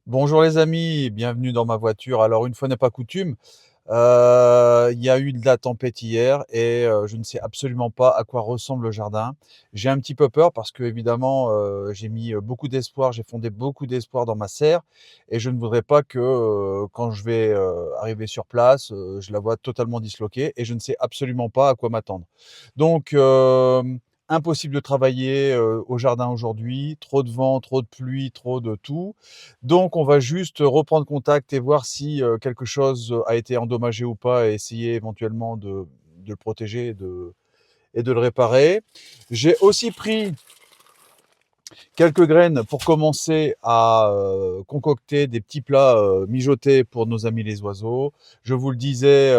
Bonjour les amis, bienvenue dans ma voiture. Alors une fois n'est pas coutume, il y a eu de la tempête hier et je ne sais absolument pas à quoi ressemble le jardin. J'ai un petit peu peur parce qu'évidemment, j'ai mis, beaucoup d'espoir, j'ai fondé beaucoup d'espoir dans ma serre et je ne voudrais pas que, quand je vais, arriver sur place, je la vois totalement disloquée et je ne sais absolument pas à quoi m'attendre. Donc impossible de travailler, au jardin aujourd'hui, trop de vent, trop de pluie, trop de tout. Donc on va juste reprendre contact et voir si, quelque chose a été endommagé ou pas et essayer éventuellement de le protéger et de le réparer. J'ai aussi pris quelques graines pour commencer à, concocter des petits plats, mijotés pour nos amis les oiseaux. Je vous le disais,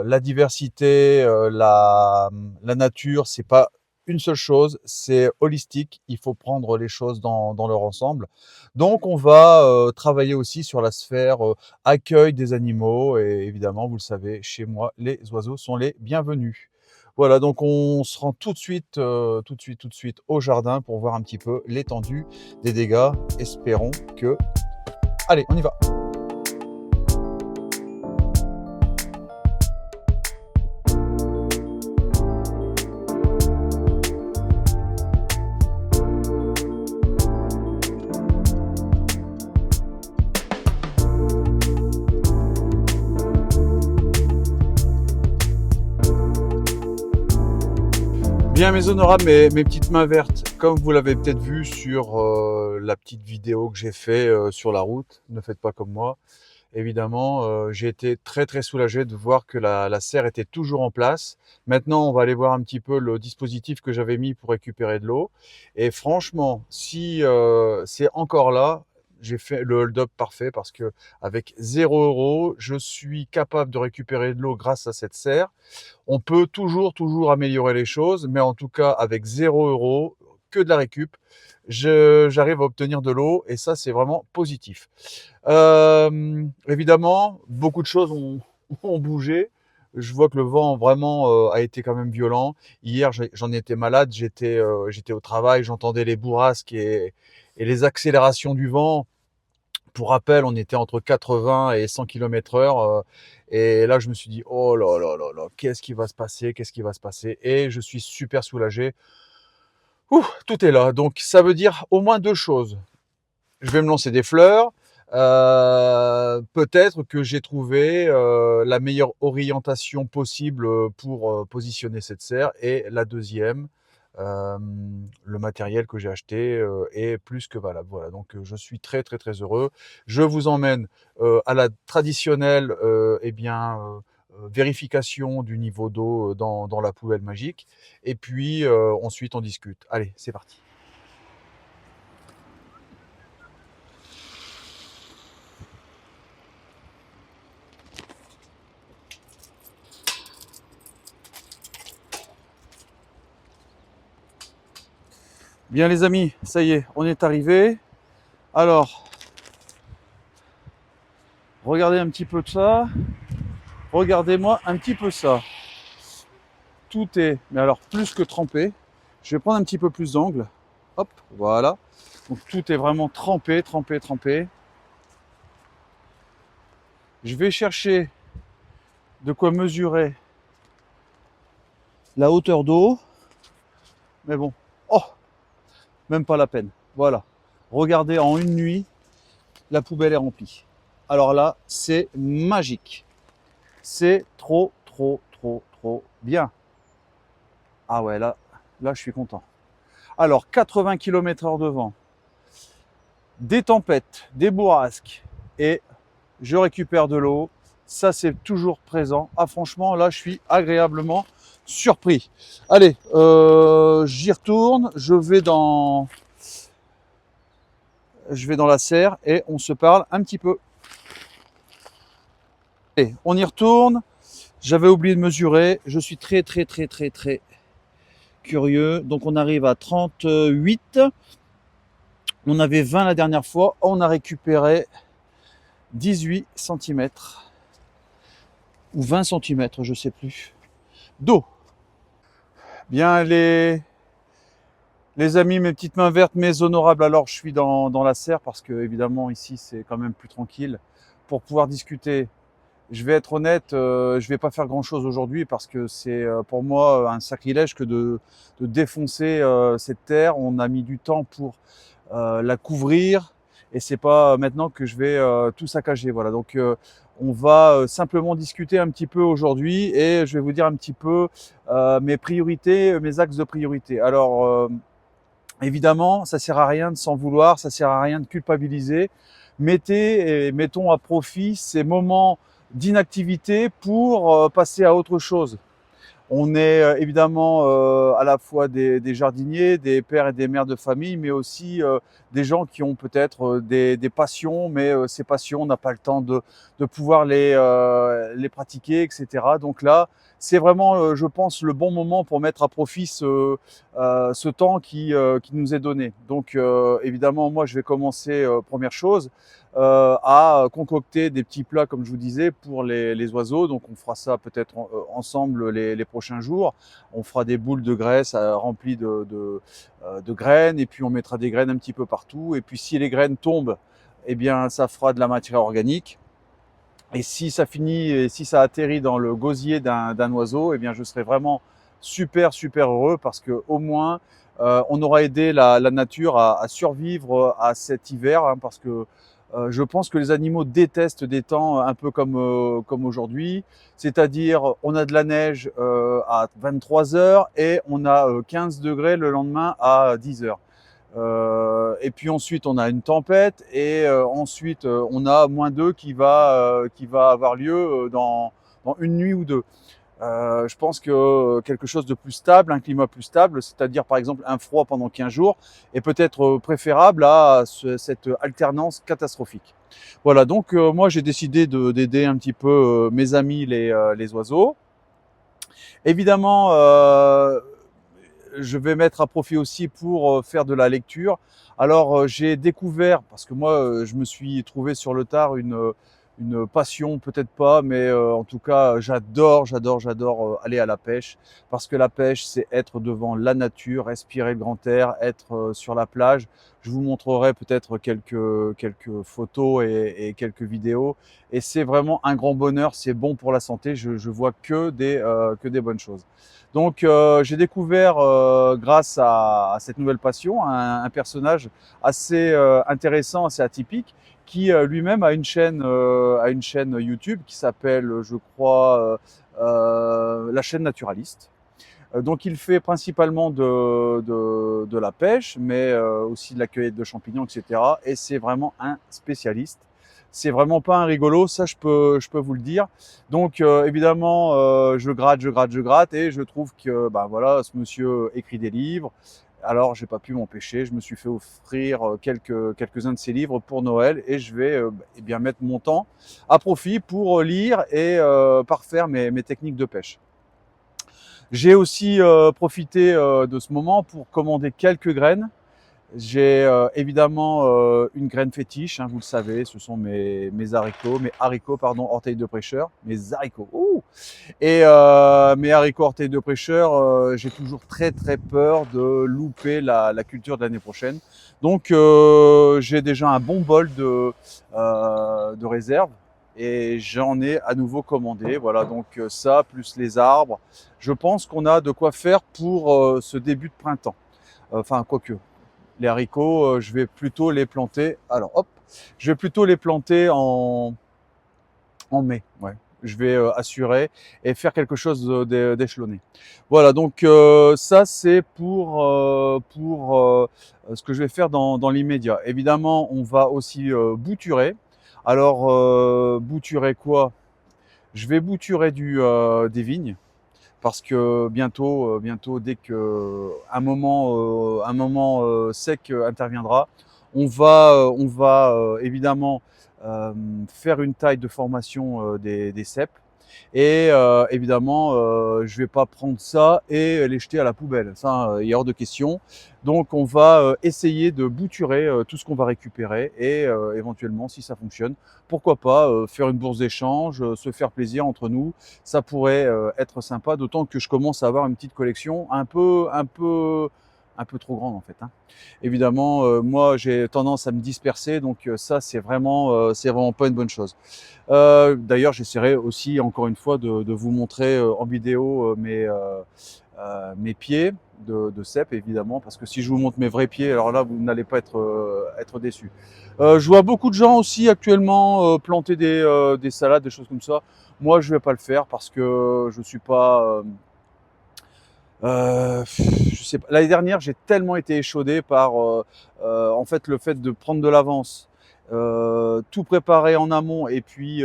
la diversité, la nature, c'est pas une seule chose, c'est holistique. Il faut prendre les choses dans leur ensemble. Donc on va, travailler aussi sur la sphère, accueil des animaux et évidemment, vous le savez, chez moi, les oiseaux sont les bienvenus. Voilà, donc on se rend tout de suite au jardin pour voir un petit peu l'étendue des dégâts. Espérons que... Allez, on y va. Bien mes honorables, mes petites mains vertes, comme vous l'avez peut-être vu sur la petite vidéo que j'ai fait sur la route, ne faites pas comme moi. Évidemment, j'ai été très très soulagé de voir que la serre était toujours en place. Maintenant, on va aller voir un petit peu le dispositif que j'avais mis pour récupérer de l'eau. Et franchement, si c'est encore là, j'ai fait le hold-up parfait parce que avec 0 €, je suis capable de récupérer de l'eau grâce à cette serre. On peut toujours améliorer les choses, mais en tout cas, avec 0 €, que de la récup, j'arrive à obtenir de l'eau et ça, c'est vraiment positif. Évidemment, beaucoup de choses ont, ont bougé. Je vois que le vent vraiment a été quand même violent. Hier, j'en étais malade, j'étais au travail, j'entendais les bourrasques et les accélérations du vent. Pour rappel, on était entre 80 et 100 km/h. Et là, je me suis dit, oh là là là là, qu'est-ce qui va se passer? Qu'est-ce qui va se passer? Et je suis super soulagé. Ouh, tout est là. Donc, ça veut dire au moins deux choses. Je vais me lancer des fleurs. Peut-être que j'ai trouvé la meilleure orientation possible pour positionner cette serre. Et la deuxième, euh, le matériel que j'ai acheté est plus que valable. Voilà, donc je suis très heureux. Je vous emmène à la traditionnelle vérification du niveau d'eau dans la poubelle magique. Et puis ensuite on discute. Allez, c'est parti. Bien les amis, ça y est, on est arrivé. Alors, regardez un petit peu de ça. Regardez-moi un petit peu ça. Tout est, mais alors plus que trempé. Je vais prendre un petit peu plus d'angle. Hop, voilà. Donc tout est vraiment trempé. Je vais chercher de quoi mesurer la hauteur d'eau. Mais bon, oh, même pas la peine. Voilà. Regardez, en une nuit, la poubelle est remplie. Alors là, c'est magique. C'est trop bien. Ah ouais, là, je suis content. Alors, 80 km/h de vent, des tempêtes, des bourrasques, et je récupère de l'eau. Ça, c'est toujours présent. Ah, franchement, là, je suis agréablement surpris. Allez, j'y retourne. Je vais dans la serre et on se parle un petit peu. Allez, on y retourne. J'avais oublié de mesurer. Je suis très curieux. Donc, on arrive à 38. On avait 20 la dernière fois. On a récupéré 18 cm ou 20 cm, je sais plus, d'eau. Bien, Les amis, mes petites mains vertes, mes honorables, alors je suis dans la serre parce que évidemment ici c'est quand même plus tranquille pour pouvoir discuter. Je vais être honnête, je vais pas faire grand-chose aujourd'hui parce que c'est pour moi un sacrilège que de défoncer cette terre. On a mis du temps pour la couvrir et c'est pas maintenant que je vais tout saccager. Voilà, donc on va simplement discuter un petit peu aujourd'hui et je vais vous dire un petit peu mes priorités, mes axes de priorité. Alors évidemment, ça sert à rien de s'en vouloir, ça sert à rien de culpabiliser. Mettez et mettons à profit ces moments d'inactivité pour passer à autre chose. On est évidemment à la fois des jardiniers, des pères et des mères de famille, mais aussi des gens qui ont peut-être des passions, mais ces passions, on n'a pas le temps de pouvoir les pratiquer, etc. Donc là, c'est vraiment, je pense, le bon moment pour mettre à profit ce temps qui nous est donné. Donc évidemment, moi, je vais commencer, première chose, à concocter des petits plats, comme je vous disais, pour les oiseaux. Donc on fera ça peut-être ensemble les prochains jours. On fera des boules de graisse remplies de graines et puis on mettra des graines un petit peu partout. Et puis si les graines tombent, eh bien ça fera de la matière organique. Et si ça finit, et si ça atterrit dans le gosier d'un oiseau, eh bien je serai vraiment super heureux parce que au moins on aura aidé la nature à survivre à cet hiver, hein, parce que je pense que les animaux détestent des temps un peu comme aujourd'hui, c'est-à-dire on a de la neige à 23 heures et on a 15 degrés le lendemain à 10 heures. Et puis ensuite on a une tempête et ensuite on a -2 qui va avoir lieu dans une nuit ou deux. Je pense que quelque chose de plus stable, un climat plus stable, c'est-à-dire par exemple un froid pendant 15 jours, est peut-être préférable à cette alternance catastrophique. Voilà, donc moi j'ai décidé d'aider un petit peu mes amis les oiseaux. Évidemment, je vais mettre à profit aussi pour faire de la lecture. Alors j'ai découvert, parce que moi je me suis trouvé sur le tard une passion, peut-être pas, mais en tout cas j'adore aller à la pêche, parce que la pêche c'est être devant la nature, respirer le grand air, être sur la plage. Je vous montrerai peut-être quelques photos et quelques vidéos, et c'est vraiment un grand bonheur, c'est bon pour la santé, je vois que des bonnes choses. Donc j'ai découvert grâce à cette nouvelle passion un personnage assez intéressant, assez atypique, qui lui-même a une chaîne YouTube qui s'appelle, je crois, la chaîne naturaliste. Donc il fait principalement de la pêche, mais aussi de la cueillette de champignons, etc. Et c'est vraiment un spécialiste. C'est vraiment pas un rigolo, ça je peux vous le dire. Donc évidemment, je gratte et je trouve que bah, voilà, ce monsieur écrit des livres. Alors j'ai pas pu m'empêcher, je me suis fait offrir quelques-uns de ses livres pour Noël et je vais eh bien mettre mon temps à profit pour lire et parfaire mes techniques de pêche. J'ai aussi profité de ce moment pour commander quelques graines. J'ai évidemment une graine fétiche, hein, vous le savez, ce sont mes haricots, pardon, orteils de prêcheur, mes haricots. Ouh, et mes haricots orteils de prêcheur, j'ai toujours très peur de louper la culture de l'année prochaine. Donc j'ai déjà un bon bol de réserve et j'en ai à nouveau commandé. Voilà, donc ça plus les arbres, je pense qu'on a de quoi faire pour ce début de printemps. Enfin, quoique, les haricots, je vais plutôt les planter. Alors, hop, je vais plutôt les planter en mai. Ouais, je vais assurer et faire quelque chose d'échelonné. Voilà, donc ça c'est pour ce que je vais faire dans l'immédiat. Évidemment, on va aussi bouturer. Alors, bouturer quoi? Je vais bouturer des vignes parce que bientôt, dès que un moment sec interviendra, on va évidemment faire une taille de formation des cèpes. Et évidemment, je vais pas prendre ça et les jeter à la poubelle. Ça, il est hors de question. Donc, on va essayer de bouturer tout ce qu'on va récupérer et éventuellement, si ça fonctionne, pourquoi pas faire une bourse d'échange, se faire plaisir entre nous. Ça pourrait être sympa, d'autant que je commence à avoir une petite collection un peu un peu trop grande en fait, hein. Évidemment, moi j'ai tendance à me disperser, donc ça c'est vraiment pas une bonne chose. D'ailleurs, j'essaierai aussi encore une fois de vous montrer en vidéo mes pieds de cèpe évidemment, parce que si je vous montre mes vrais pieds, alors là vous n'allez pas être déçus. Je vois beaucoup de gens aussi actuellement planter des salades, des choses comme ça. Moi, je vais pas le faire parce que je suis pas je sais pas. L'année dernière, j'ai tellement été échaudé par en fait le fait de prendre de l'avance, tout préparer en amont et puis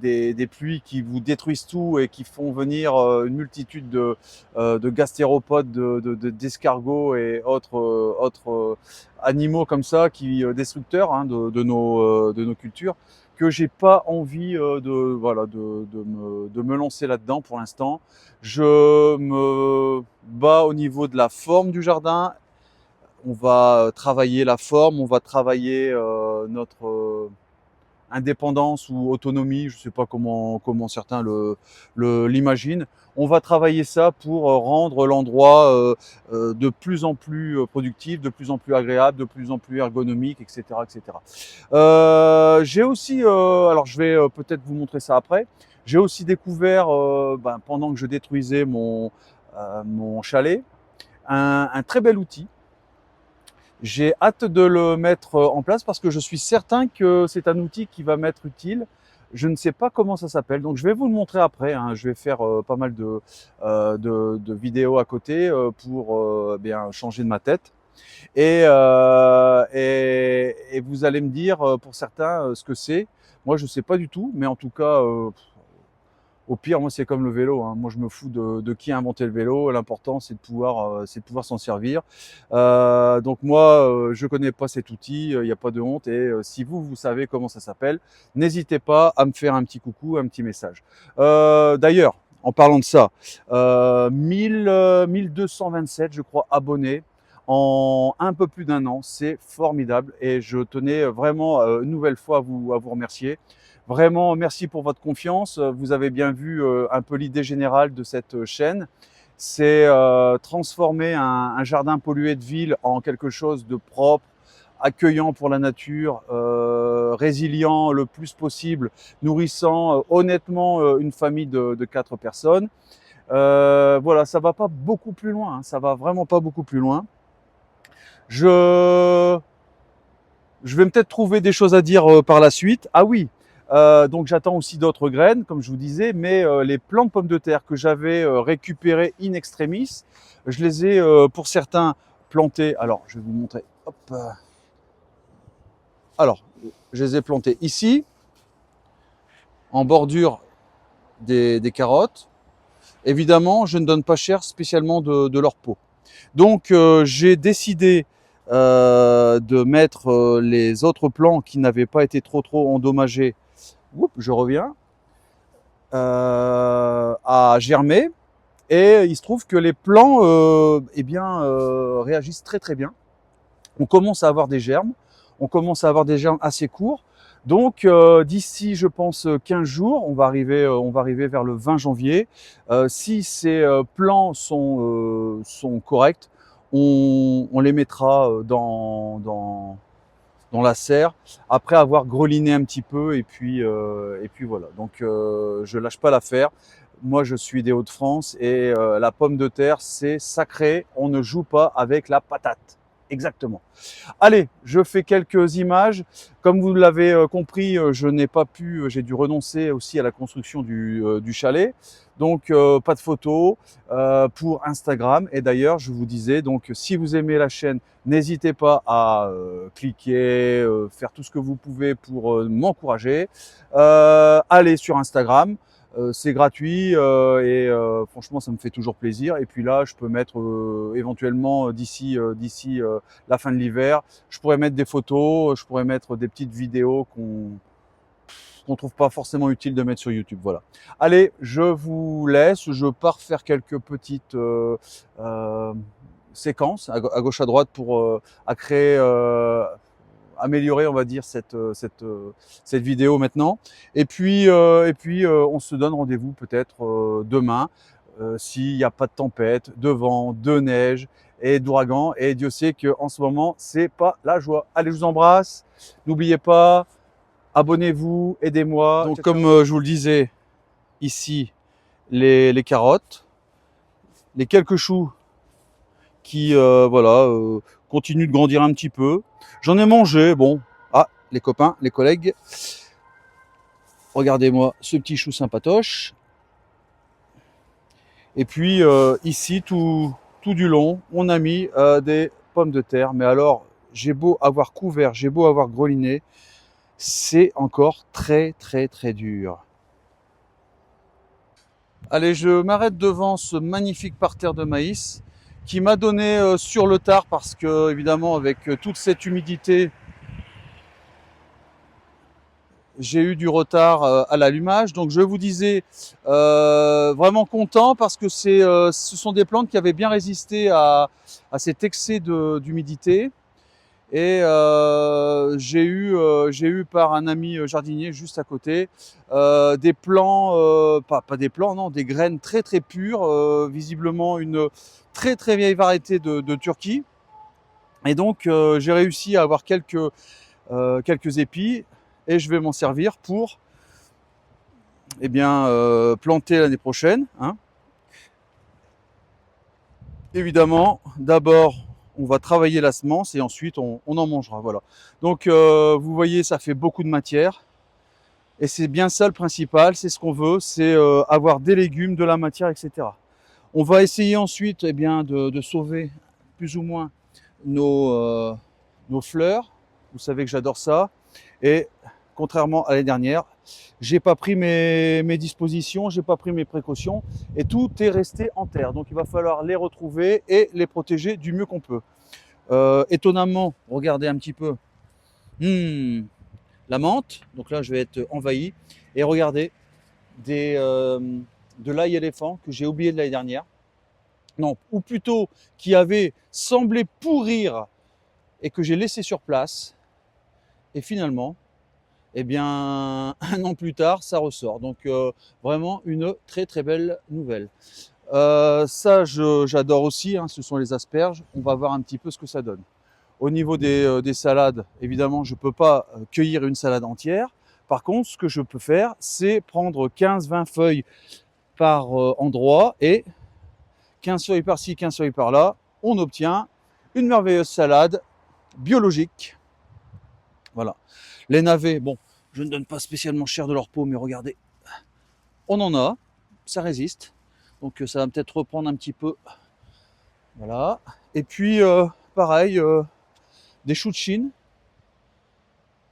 des pluies qui vous détruisent tout et qui font venir une multitude de gastéropodes, d'escargots et autres animaux comme ça qui destructeurs hein, de nos cultures que j'ai pas envie voilà, de me lancer là-dedans pour l'instant. Je me bats au niveau de la forme du jardin. On va travailler la forme, on va travailler notre indépendance ou autonomie, je ne sais pas comment certains l'imaginent. On va travailler ça pour rendre l'endroit de plus en plus productif, de plus en plus agréable, de plus en plus ergonomique, etc., etc. J'ai aussi, alors je vais peut-être vous montrer ça après. J'ai aussi découvert, pendant que je détruisais mon chalet, un très bel outil. J'ai hâte de le mettre en place parce que je suis certain que c'est un outil qui va m'être utile. Je ne sais pas comment ça s'appelle, donc je vais vous le montrer après, hein. Je vais faire pas mal de vidéos à côté pour bien changer de ma tête. Et vous allez me dire pour certains ce que c'est. Moi, je ne sais pas du tout, mais en tout cas, au pire, moi, c'est comme le vélo, hein. Moi, je me fous de qui a inventé le vélo. L'important, c'est de pouvoir s'en servir. Donc moi, je connais pas cet outil, il n'y a pas de honte. Et si vous savez comment ça s'appelle, n'hésitez pas à me faire un petit coucou, un petit message. D'ailleurs, en parlant de ça, 1227, je crois, abonnés en un peu plus d'un an. C'est formidable et je tenais vraiment une nouvelle fois à vous remercier. Vraiment, merci pour votre confiance. Vous avez bien vu un peu l'idée générale de cette chaîne. C'est transformer un jardin pollué de ville en quelque chose de propre, accueillant pour la nature, résilient le plus possible, nourrissant honnêtement une famille de 4 personnes. Voilà, ça va pas beaucoup plus loin, hein, ça va vraiment pas beaucoup plus loin. Je vais peut-être trouver des choses à dire par la suite. Ah oui, donc j'attends aussi d'autres graines, comme je vous disais, mais les plants de pommes de terre que j'avais récupérés in extremis, je les ai pour certains plantés. Alors, je vais vous montrer. Hop. Alors, je les ai plantés ici, en bordure des carottes. Évidemment, je ne donne pas cher spécialement de leur peau. Donc, j'ai décidé de mettre les autres plants qui n'avaient pas été trop endommagés. Oups, je reviens. À germer. Et il se trouve que les plants réagissent très bien. On commence à avoir des germes. On commence à avoir des germes assez courts. Donc d'ici, je pense, 15 jours, on va arriver vers le 20 janvier. Si ces plants sont corrects, on les mettra dans la serre après avoir greliné un petit peu et puis voilà. Donc je lâche pas l'affaire. Moi, je suis des Hauts-de-France et la pomme de terre, c'est sacré. On ne joue pas avec la patate. Exactement. Allez, je fais quelques images. Comme vous l'avez compris, je n'ai pas pu, j'ai dû renoncer aussi à la construction du chalet. Donc, pas de photos pour Instagram. Et d'ailleurs, je vous disais, donc, si vous aimez la chaîne, n'hésitez pas à cliquer, faire tout ce que vous pouvez pour m'encourager. Allez sur Instagram. C'est gratuit et franchement ça me fait toujours plaisir. Et puis là je peux mettre éventuellement d'ici la fin de l'hiver, je pourrais mettre des photos, je pourrais mettre des petites vidéos qu'on trouve pas forcément utile de mettre sur YouTube. Voilà. Allez, je vous laisse, je pars faire quelques petites séquences à gauche à droite pour à créer améliorer, on va dire, cette vidéo maintenant. Et puis on se donne rendez-vous peut-être demain, s'il n'y a pas de tempête, de vent, de neige, et d'ouragans. Et Dieu sait qu'en ce moment, c'est pas la joie. Allez, je vous embrasse. N'oubliez pas, abonnez-vous, aidez-moi. Donc, comme je vous le disais, ici, les carottes, les quelques choux qui continuent de grandir un petit peu. J'en ai mangé, bon. Ah, les copains, les collègues. Regardez-moi ce petit chou sympatoche. Et puis ici, tout du long, on a mis des pommes de terre. Mais alors, j'ai beau avoir couvert, j'ai beau avoir greliné, c'est encore très dur. Allez, je m'arrête devant ce magnifique parterre de maïs qui m'a donné sur le tard parce que, évidemment, avec toute cette humidité, j'ai eu du retard à l'allumage. Donc je vous disais vraiment content parce que ce sont des plantes qui avaient bien résisté à cet excès d'humidité. Et j'ai eu par un ami jardinier juste à côté des plants, pas des plants, non, des graines très pures, visiblement une très vieille variété de Turquie. Et donc j'ai réussi à avoir quelques épis et je vais m'en servir pour planter l'année prochaine. Hein. Évidemment, d'abord, on va travailler la semence et ensuite on en mangera. Voilà. Donc, vous voyez, ça fait beaucoup de matière. Et c'est bien ça le principal, c'est ce qu'on veut, c'est avoir des légumes, de la matière, etc. On va essayer ensuite de sauver plus ou moins nos fleurs. Vous savez que j'adore ça. Et contrairement à l'année dernière, j'ai pas pris mes dispositions, j'ai pas pris mes précautions et tout est resté en terre. Donc il va falloir les retrouver et les protéger du mieux qu'on peut. Étonnamment, regardez un petit peu. La menthe, donc là je vais être envahi. Et regardez, de l'ail éléphant que j'ai oublié de l'année dernière. Non, ou plutôt qui avait semblé pourrir et que j'ai laissé sur place. Et finalement, un an plus tard, ça ressort. Donc vraiment une très belle nouvelle. Ça, j'adore aussi, hein, ce sont les asperges. On va voir un petit peu ce que ça donne. Au niveau des salades, évidemment, je ne peux pas cueillir une salade entière. Par contre, ce que je peux faire, c'est prendre 15-20 feuilles par endroit et 15 feuilles par-ci, 15 feuilles par-là. On obtient une merveilleuse salade biologique. Voilà. Les navets, bon, je ne donne pas spécialement cher de leur peau, mais regardez, on en a, ça résiste. Donc ça va peut-être reprendre un petit peu. Voilà. Et puis, pareil, des choux de Chine,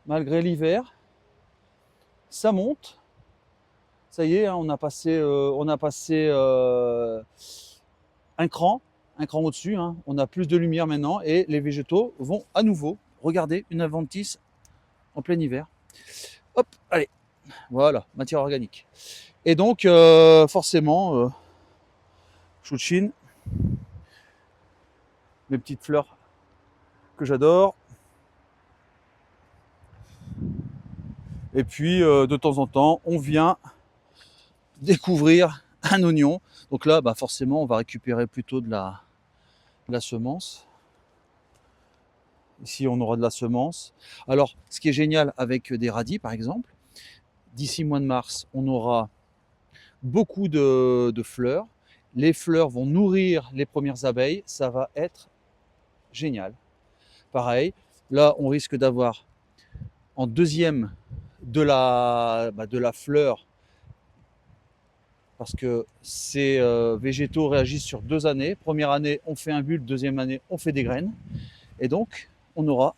malgré l'hiver, ça monte. Ça y est, hein, on a passé un cran au-dessus. Hein. On a plus de lumière maintenant et les végétaux vont à nouveau. Regardez, une adventice en plein hiver. Hop, allez, voilà, matière organique. Et donc, forcément, choux de Chine, mes petites fleurs que j'adore. Et puis, de temps en temps, on vient découvrir un oignon. Donc là, forcément, on va récupérer plutôt de la semence. Ici, on aura de la semence. Alors, ce qui est génial avec des radis, par exemple, d'ici mois de mars, on aura beaucoup de fleurs. Les fleurs vont nourrir les premières abeilles. Ça va être génial. Pareil, là, on risque d'avoir en deuxième de la fleur parce que ces végétaux réagissent sur 2 années. Première année, on fait un bulbe. Deuxième année, on fait des graines. Et donc, on aura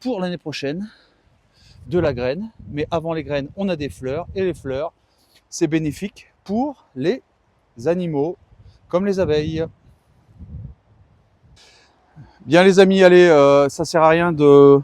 pour l'année prochaine de la graine. Mais avant les graines, on a des fleurs. Et les fleurs, c'est bénéfique pour les animaux, comme les abeilles. Bien les amis, allez, ça sert à rien de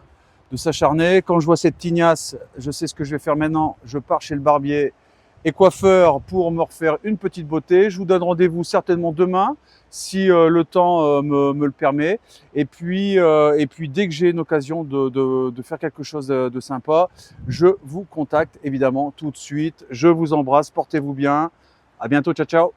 s'acharner. Quand je vois cette tignasse, je sais ce que je vais faire maintenant. Je pars chez le barbier et coiffeur pour me refaire une petite beauté. Je vous donne rendez-vous certainement demain si le temps me le permet. Et puis dès que j'ai une occasion de faire quelque chose de sympa, je vous contacte évidemment tout de suite. Je vous embrasse, portez-vous bien. À bientôt, ciao ciao.